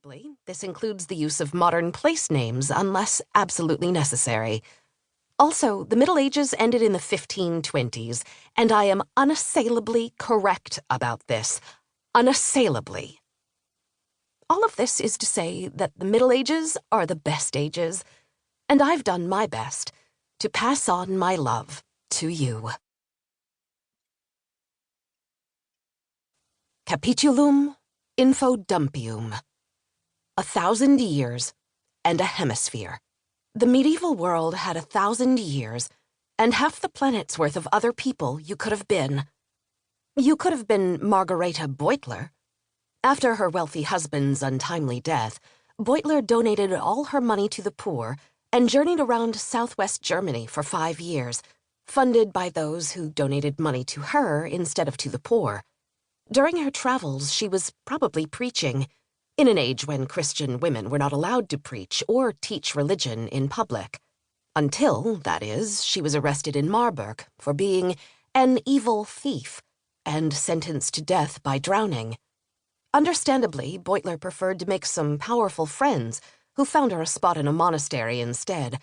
Notably, this includes the use of modern place names unless absolutely necessary. Also, the Middle Ages ended in the 1520s, and I am unassailably correct about this. Unassailably. All of this is to say that the Middle Ages are the best ages, and I've done my best to pass on my love to you. Capitulum infodumpium. 1,000 years and a hemisphere. The medieval world had 1,000 years and half the planet's worth of other people you could have been. You could have been Margareta Beutler. After her wealthy husband's untimely death, Beutler donated all her money to the poor and journeyed around southwest Germany for 5 years, funded by those who donated money to her instead of to the poor. During her travels, she was probably preaching, in an age when Christian women were not allowed to preach or teach religion in public. Until, that is, she was arrested in Marburg for being an evil thief and sentenced to death by drowning. Understandably, Beutler preferred to make some powerful friends who found her a spot in a monastery instead,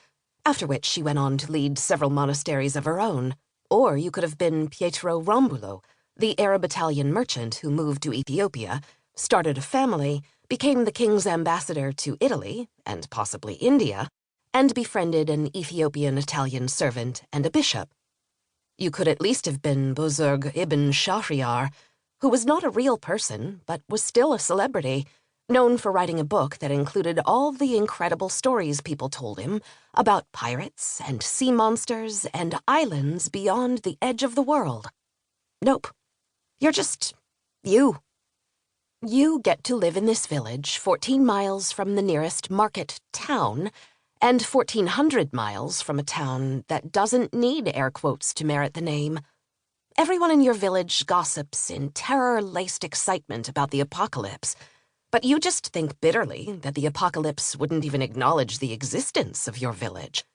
after which she went on to lead several monasteries of her own. Or you could have been Pietro Rombulo, the Arab Italian merchant who moved to Ethiopia, started a family, became the king's ambassador to Italy, and possibly India, and befriended an Ethiopian Italian servant and a bishop. You could at least have been Buzurg ibn Shahryar, who was not a real person, but was still a celebrity, known for writing a book that included all the incredible stories people told him about pirates and sea monsters and islands beyond the edge of the world. Nope. You're just you. You get to live in this village 14 miles from the nearest market town and 1,400 miles from a town that doesn't need air quotes to merit the name. Everyone in your village gossips in terror-laced excitement about the apocalypse, but you just think bitterly that the apocalypse wouldn't even acknowledge the existence of your village.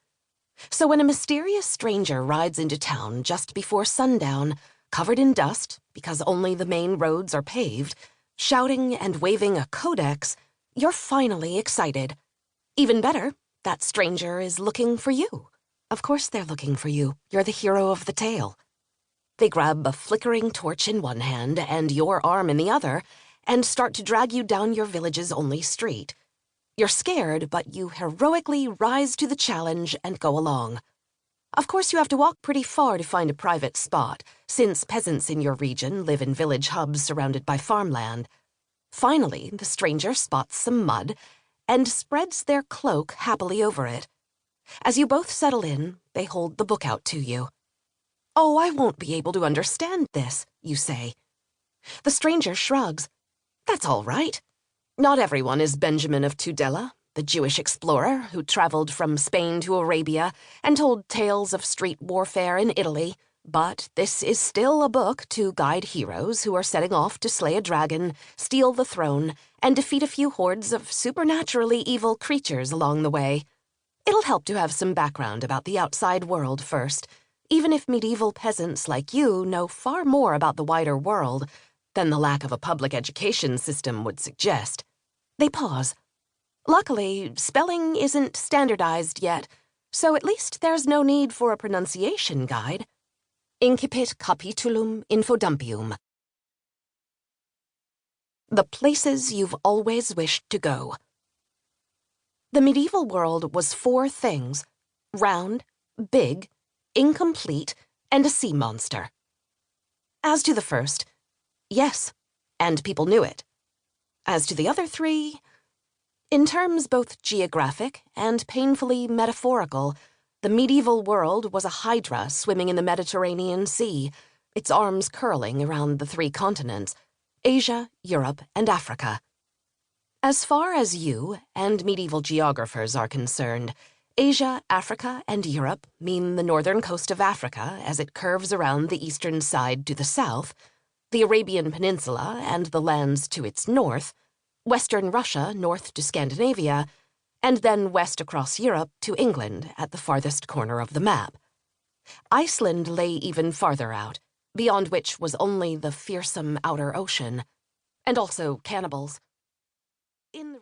So when a mysterious stranger rides into town just before sundown, covered in dust because only the main roads are paved, shouting and waving a codex, you're finally excited. Even better, that stranger is looking for you. Of course they're looking for you. You're the hero of the tale. They grab a flickering torch in one hand and your arm in the other and start to drag you down your village's only street. You're scared, but you heroically rise to the challenge and go along. Of course, you have to walk pretty far to find a private spot, since peasants in your region live in village hubs surrounded by farmland. Finally, the stranger spots some mud and spreads their cloak happily over it. As you both settle in, they hold the book out to you. "Oh, I won't be able to understand this," you say. The stranger shrugs. "That's all right. Not everyone is Benjamin of Tudela, the Jewish explorer who traveled from Spain to Arabia and told tales of street warfare in Italy, but this is still a book to guide heroes who are setting off to slay a dragon, steal the throne, and defeat a few hordes of supernaturally evil creatures along the way. It'll help to have some background about the outside world first, even if medieval peasants like you know far more about the wider world than the lack of a public education system would suggest." They pause. Luckily, spelling isn't standardized yet, so at least there's no need for a pronunciation guide. Incipit capitulum infodumpium. The places you've always wished to go. The medieval world was 4 things: round, big, incomplete, and a sea monster. As to the first, yes, and people knew it. As to the other 3, in terms both geographic and painfully metaphorical, the medieval world was a hydra swimming in the Mediterranean Sea, its arms curling around the 3 continents, Asia, Europe, and Africa. As far as you and medieval geographers are concerned, Asia, Africa, and Europe mean the northern coast of Africa as it curves around the eastern side to the south, the Arabian Peninsula and the lands to its north, western Russia north to Scandinavia, and then west across Europe to England at the farthest corner of the map. Iceland lay even farther out, beyond which was only the fearsome outer ocean, and also cannibals. In the